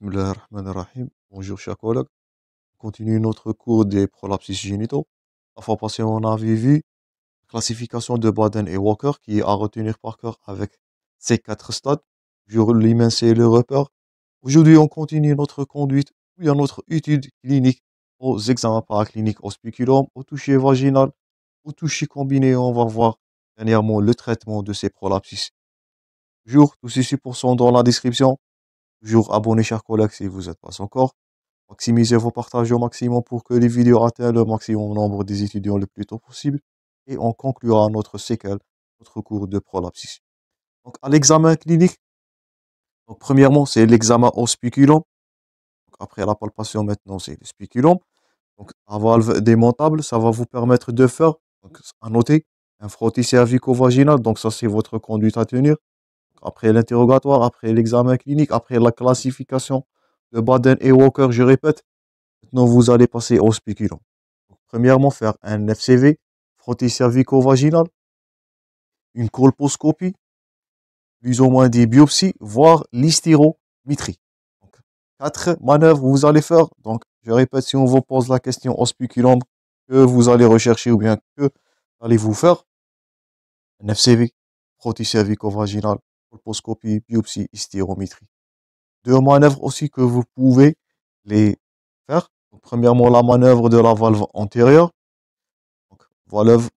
Bismillahirrahmanirrahim. Bonjour chers collègues. On continue notre cours des prolapsus génitaux. La fois passée, on avait vu classification de Baden et Walker qui est à retenir par cœur avec ces quatre stades. Je l'émincer le repère. Aujourd'hui, on continue notre conduite, puis à notre étude clinique aux examens paracliniques au spéculum, au toucher vaginal, au toucher combiné. On va voir dernièrement le traitement de ces prolapsus. Toujours, tous ces supports sont dans la description. Toujours abonnez chers collègues si vous n'êtes pas encore. Maximisez vos partages au maximum pour que les vidéos atteignent le maximum nombre des étudiants le plus tôt possible. Et on conclura notre séquelle, notre cours de prolapsus. Donc, à l'examen clinique, donc, premièrement, c'est l'examen au spéculum. Donc, après la palpation, maintenant, c'est le spéculum. Donc, à valve démontable, ça va vous permettre de faire, donc, à noter, un frottis cervico-vaginal. Donc, ça, c'est votre conduite à tenir. Après l'interrogatoire, après l'examen clinique, après la classification de Baden et Walker, je répète, maintenant vous allez passer au spéculum. Premièrement, faire un FCV, frottis cervico-vaginal, une colposcopie, plus ou moins des biopsies, voire l'hystérométrie. Donc, 4 manœuvres vous allez faire. Donc, je répète, si on vous pose la question au spéculum, que vous allez rechercher ou bien que allez-vous faire? Un FCV, frottis cervico-vaginal, colposcopie, biopsie, hystérométrie. 2 manœuvres aussi que vous pouvez les faire. Donc, premièrement, la manœuvre de la valve antérieure. Donc,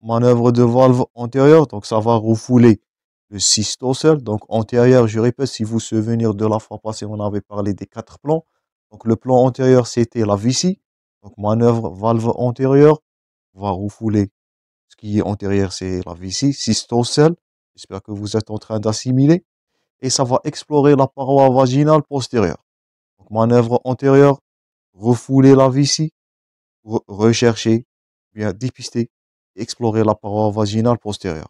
manœuvre de valve antérieure. Donc, ça va refouler le cystocèle. Donc, antérieur, je répète, si vous vous souvenez de la fois passée, on avait parlé des 4 plans. Donc, le plan antérieur, c'était la vessie. Donc, manœuvre valve antérieure. On va refouler ce qui est antérieur, c'est la vessie, cystocèle. J'espère que vous êtes en train d'assimiler. Et ça va explorer la paroi vaginale postérieure. Donc, manœuvre antérieure, refouler la vessie, rechercher, bien dépister, explorer la paroi vaginale postérieure.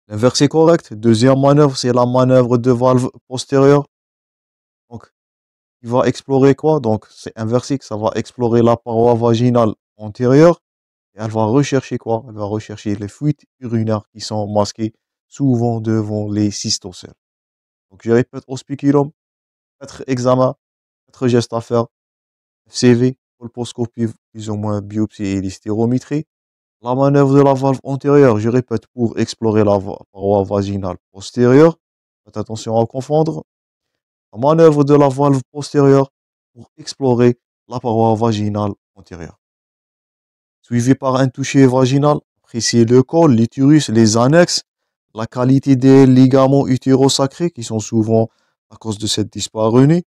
L'inverse est correct. Deuxième manœuvre, c'est la manœuvre de valve postérieure. Donc, il va explorer quoi? Donc, c'est inversé, que ça va explorer la paroi vaginale antérieure. Et elle va rechercher quoi? Elle va rechercher les fuites urinaires qui sont masquées souvent devant les cystocèles. Donc, je répète au spéculum, 4 examens, 4 gestes à faire. CV, colposcopie, plus ou moins biopsie et l'hystérométrie. La manœuvre de la valve antérieure, je répète, pour explorer la paroi vaginale postérieure. Faites attention à confondre. La manœuvre de la valve postérieure pour explorer la paroi vaginale antérieure. Suivi par un toucher vaginal, appréciez le col, l'utérus, les annexes, la qualité des ligaments utérosacrés qui sont souvent à cause de cette dyspareunie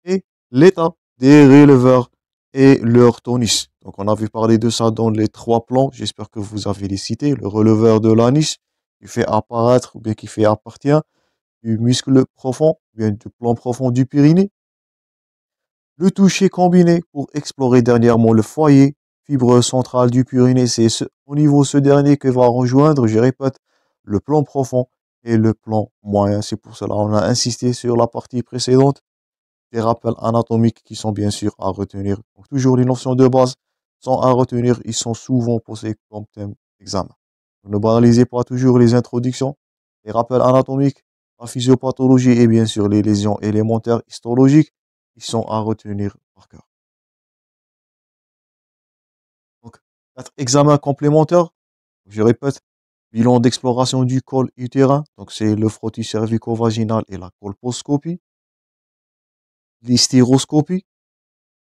et l'état des releveurs et leur tonus. Donc, on avait parlé de ça dans les 3 plans. J'espère que vous avez les cités. Le releveur de l'anis qui fait apparaître ou bien qui fait appartient du muscle profond, ou bien du plan profond du périnée. Le toucher combiné pour explorer dernièrement le foyer, fibre centrale du périnée. C'est au niveau ce dernier que va rejoindre, je répète, le plan profond et le plan moyen. C'est pour cela qu'on a insisté sur la partie précédente. Des rappels anatomiques qui sont bien sûr à retenir. Donc, toujours les notions de base sont à retenir. Ils sont souvent posés comme thème d'examen. Ne banalisez pas toujours les introductions. Les rappels anatomiques, la physiopathologie et bien sûr les lésions élémentaires histologiques, ils sont à retenir par cœur. Donc, 4 examens complémentaires. Je répète, bilan d'exploration du col utérin. Donc, c'est le frottis cervico-vaginal et la colposcopie. L'hystéroscopie.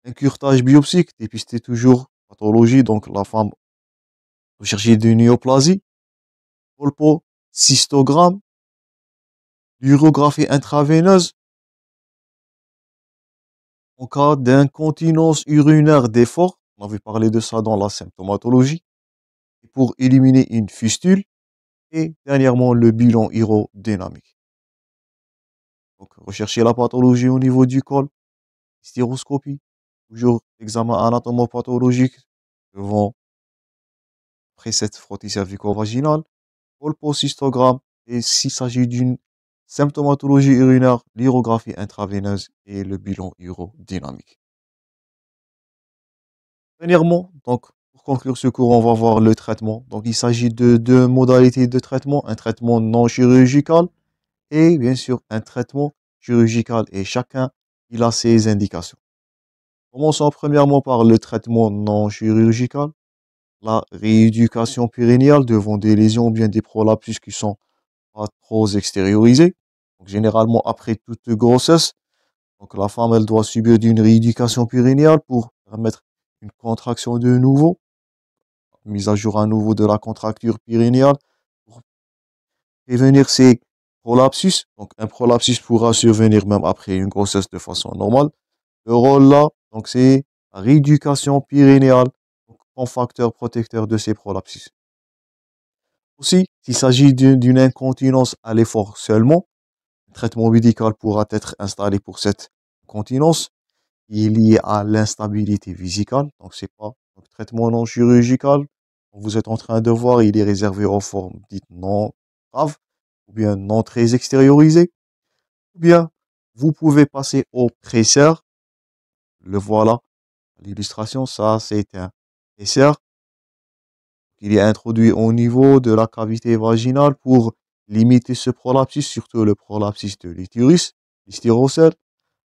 Un curetage biopsique, dépister toujours pathologie, donc la femme rechercher de néoplasie, cystogramme, l'urographie intraveineuse, en cas d'incontinence urinaire d'effort, on avait parlé de ça dans la symptomatologie, pour éliminer une fistule, et dernièrement le bilan urodynamique. Donc rechercher la pathologie au niveau du col, stéroscopie, toujours examen anatomopathologique devant après cette frottis cervico-vaginale, colpocystogramme, et s'il s'agit d'une symptomatologie urinaire, l'urographie intraveineuse et le bilan urodynamique. Dernièrement, donc, pour conclure ce cours, on va voir le traitement. Donc, il s'agit de 2 modalités de traitement, un traitement non chirurgical et bien sûr un traitement chirurgical. Et chacun il a ses indications. Commençons premièrement par le traitement non chirurgical, la rééducation périnéale devant des lésions ou bien des prolapsus qui sont pas trop extériorisés. Donc, généralement, après toute grossesse, donc la femme, elle doit subir d'une rééducation périnéale pour permettre une contraction de nouveau, mise à jour à nouveau de la contracture périnéale pour prévenir ces prolapsus. Donc, un prolapsus pourra survenir même après une grossesse de façon normale. Le rôle là, donc, c'est la rééducation périnéale comme facteur protecteur de ces prolapsus. Aussi, s'il s'agit d'une incontinence à l'effort seulement, un traitement médical pourra être installé pour cette incontinence qui est liée à l'instabilité vésicale. Donc, c'est pas un traitement non chirurgical. Vous êtes en train de voir, il est réservé aux formes dites non graves ou bien non très extériorisées. Ou bien, vous pouvez passer au presseur. Le voilà. L'illustration, ça, c'est un presseur qui est introduit au niveau de la cavité vaginale pour limiter ce prolapsus, surtout le prolapsus de l'utérus, l'hystérocèle.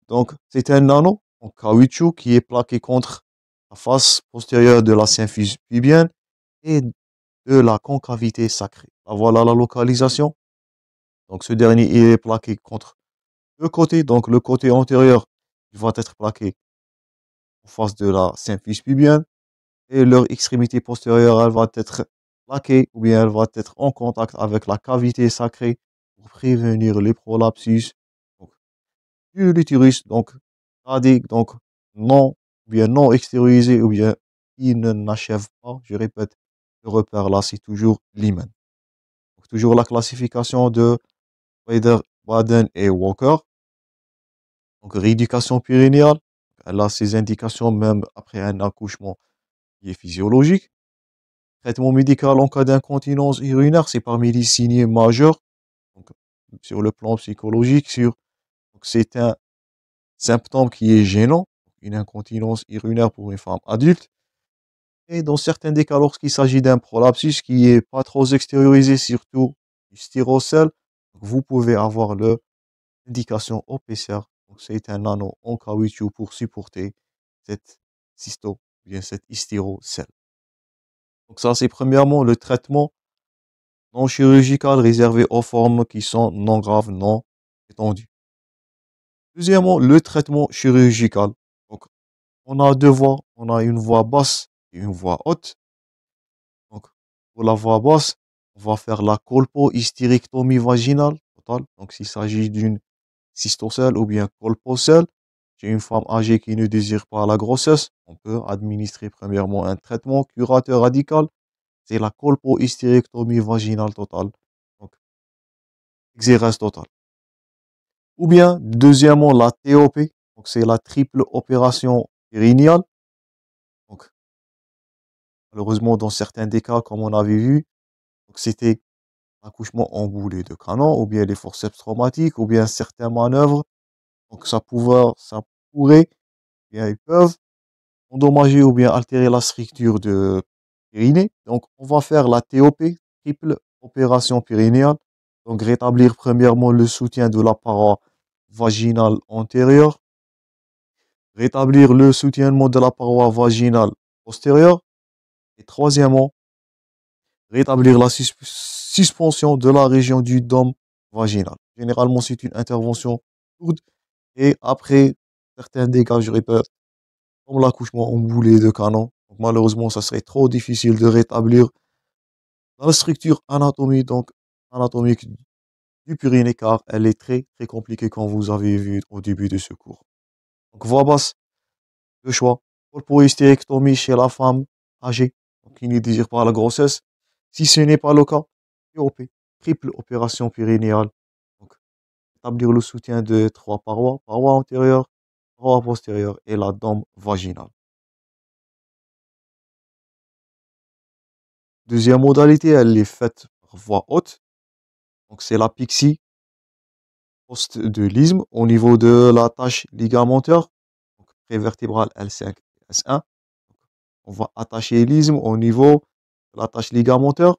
Donc, c'est un anneau en caoutchouc qui est plaqué contre la face postérieure de la symphyse pubienne et de la concavité sacrée. Voilà la localisation. Donc, ce dernier il est plaqué contre le côté. Donc, le côté antérieur, il va être plaqué en face de la symphyse pubienne et leur extrémité postérieure, elle va être plaquée ou bien elle va être en contact avec la cavité sacrée pour prévenir les prolapsus donc, de l'utérus, donc sadique, donc non, ou bien non extériorisé ou bien qui ne n'achève pas. Je répète, le repère là, c'est toujours l'hymen. Donc, toujours la classification de Weider, Baden et Walker. Donc, rééducation périnéale, elle a ses indications même après un accouchement qui est physiologique. Traitement médical en cas d'incontinence urinaire, c'est parmi les signes majeurs. Donc, sur le plan psychologique, c'est un symptôme qui est gênant, une incontinence urinaire pour une femme adulte. Et dans certains des cas, lorsqu'il s'agit d'un prolapsus qui est pas trop extériorisé, surtout du styrocèle, vous pouvez avoir l'indication OPCR. Donc, c'est un anneau en caoutchouc pour supporter cette cysto, bien cette hystérocèle. Donc ça, c'est premièrement le traitement non chirurgical réservé aux formes qui sont non graves, non étendues. Deuxièmement, le traitement chirurgical. Donc, on a deux voies. On a une voie basse et une voie haute. Donc, pour la voie basse, on va faire la colpo-hystérectomie vaginale totale. Donc, s'il s'agit d'une cystocèle ou bien colpocèle, chez une femme âgée qui ne désire pas la grossesse, on peut administrer premièrement un traitement curateur radical. C'est la colpo-hystérectomie vaginale totale. Donc, exérèse totale. Ou bien, deuxièmement, la TOP. Donc, c'est la triple opération périnéale. Donc, malheureusement, dans certains des cas, comme on avait vu, donc c'était accouchement en boulet de canon, ou bien les forceps traumatiques, ou bien certaines manœuvres. Donc, ça pourrait, bien, ils peuvent endommager ou bien altérer la structure de périnée. Donc, on va faire la TOP, triple opération périnéale. Donc, rétablir premièrement le soutien de la paroi vaginale antérieure, rétablir le soutènement de la paroi vaginale postérieure, et troisièmement, rétablir la suspension de la région du dôme vaginal. Généralement, c'est une intervention lourde et après certains dégâts, je répète, comme l'accouchement en boulet de canon. Donc, malheureusement, ça serait trop difficile de rétablir la structure anatomique du périnée car elle est très très compliquée comme vous avez vu au début de ce cours. Donc, voie basse, le choix. Colpo-hystérectomie chez la femme âgée qui ne désire pas la grossesse. Si ce n'est pas le cas, TOP, triple opération périnéale. Donc, établir le soutien de trois parois, paroi antérieure, paroi postérieure et la dôme vaginale. Deuxième modalité, elle est faite par voie haute. Donc, c'est la pixie post de l'isthme au niveau de la tache ligamentaire, donc prévertébrale L5 et S1. On va attacher l'isthme au niveau de la tache ligamentaire.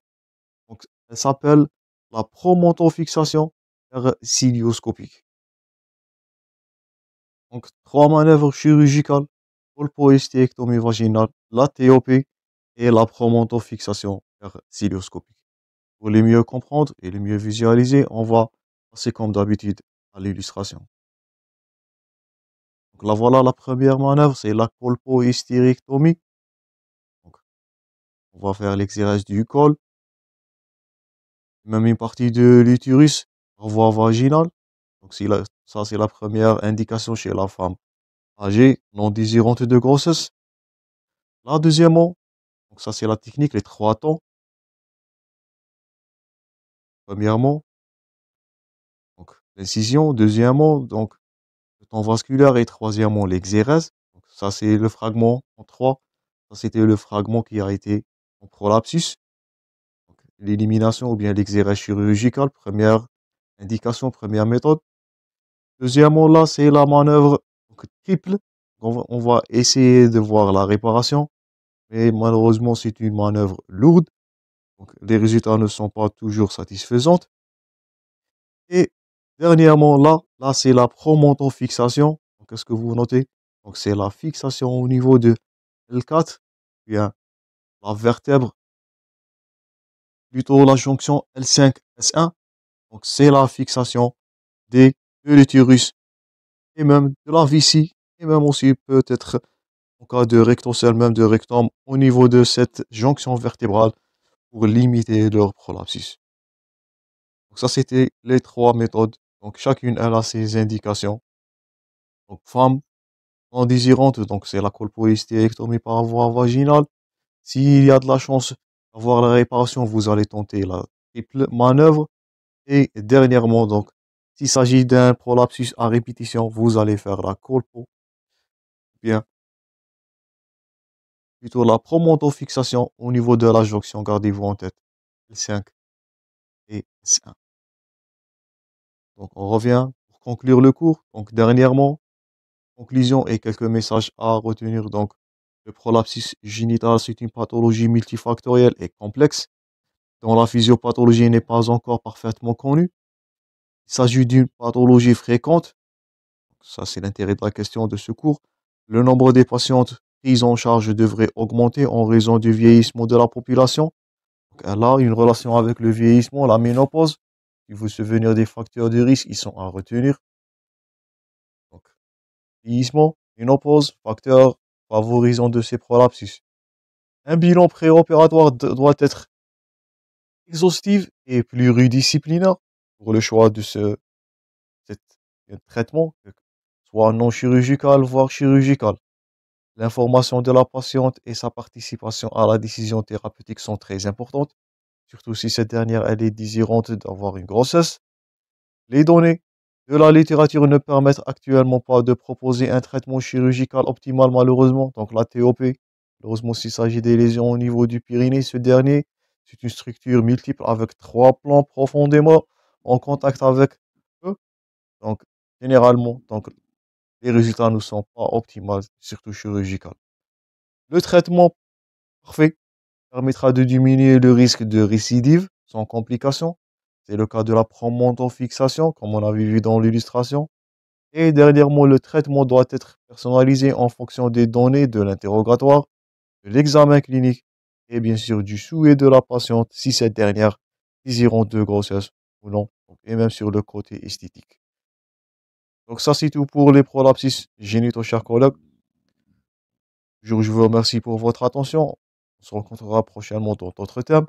Donc, elle s'appelle la promontofixation cilioscopique. Donc 3 manœuvres chirurgicales, colpohystérectomie vaginale, la TOP et la promontofixation cilioscopique. Pour les mieux comprendre et les mieux visualiser, on va passer comme d'habitude à l'illustration. Donc là voilà la première manœuvre, c'est la colpohystérectomie. Donc on va faire l'exérèse du col, même une partie de l'utérus, par voie vaginale. Donc ça c'est la première indication chez la femme âgée non désirante de grossesse. Là deuxièmement, donc ça c'est la technique, les 3 temps. Premièrement, donc l'incision, deuxièmement, donc le temps vasculaire et troisièmement l'exérèse. Donc ça c'est le fragment en 3. Ça c'était le fragment qui a été en prolapsus. Donc l'élimination ou bien l'exérèse chirurgicale, première indication, première méthode. Deuxièmement, là, c'est la manœuvre donc, triple. On va essayer de voir la réparation, mais malheureusement, c'est une manœuvre lourde. Donc, les résultats ne sont pas toujours satisfaisants. Et dernièrement, là, c'est la promontofixation. Donc, qu'est-ce que vous notez? Donc, c'est la fixation au niveau de L4, bien la vertèbre, plutôt la jonction L5-S1. Donc, c'est la fixation de l'utérus et même de la vessie, et même aussi peut-être en cas de rectocèle, même de rectum, au niveau de cette jonction vertébrale pour limiter leur prolapsus. Donc ça, c'était les 3 méthodes. Donc chacune, elle a ses indications. Donc femme non désirante, donc c'est la colpohystérectomie par voie vaginale. S'il y a de la chance d'avoir la réparation, vous allez tenter la triple manœuvre. Et dernièrement, donc, s'il s'agit d'un prolapsus à répétition, vous allez faire la colpo, bien plutôt la promontofixation au niveau de la jonction, gardez-vous en tête, L5 et S1. Donc on revient pour conclure le cours. Donc dernièrement, conclusion et quelques messages à retenir. Donc le prolapsus génital, c'est une pathologie multifactorielle et complexe dont la physiopathologie n'est pas encore parfaitement connue. Il s'agit d'une pathologie fréquente. Ça, c'est l'intérêt de la question de ce cours. Le nombre des patientes prises en charge devrait augmenter en raison du vieillissement de la population. Donc, elle a une relation avec le vieillissement, la ménopause. Si vous vous souvenez des facteurs de risque, ils sont à retenir. Donc, vieillissement, ménopause, facteurs favorisant de ces prolapsus. Un bilan préopératoire doit être exhaustif et pluridisciplinaire pour le choix de cet traitement, soit non chirurgical, voire chirurgical. L'information de la patiente et sa participation à la décision thérapeutique sont très importantes, surtout si cette dernière elle est désirante d'avoir une grossesse. Les données de la littérature ne permettent actuellement pas de proposer un traitement chirurgical optimal malheureusement, donc la TOP. Malheureusement, s'il s'agit des lésions au niveau du périnée, ce dernier, c'est une structure multiple avec 3 plans profondément en contact avec eux. Donc, généralement, donc, les résultats ne sont pas optimaux, surtout chirurgical. Le traitement parfait permettra de diminuer le risque de récidive sans complication. C'est le cas de la promontofixation, comme on avait vu dans l'illustration. Et dernièrement, le traitement doit être personnalisé en fonction des données de l'interrogatoire, de l'examen clinique et bien sûr du souhait de la patiente si cette dernière désirante de grossesse ou non, et même sur le côté esthétique. Donc ça, c'est tout pour les prolapsus génitaux, chers collègues. Je vous remercie pour votre attention. On se rencontrera prochainement dans d'autres thèmes.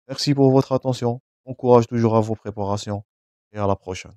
Merci pour votre attention. Bon courage toujours à vos préparations et à la prochaine.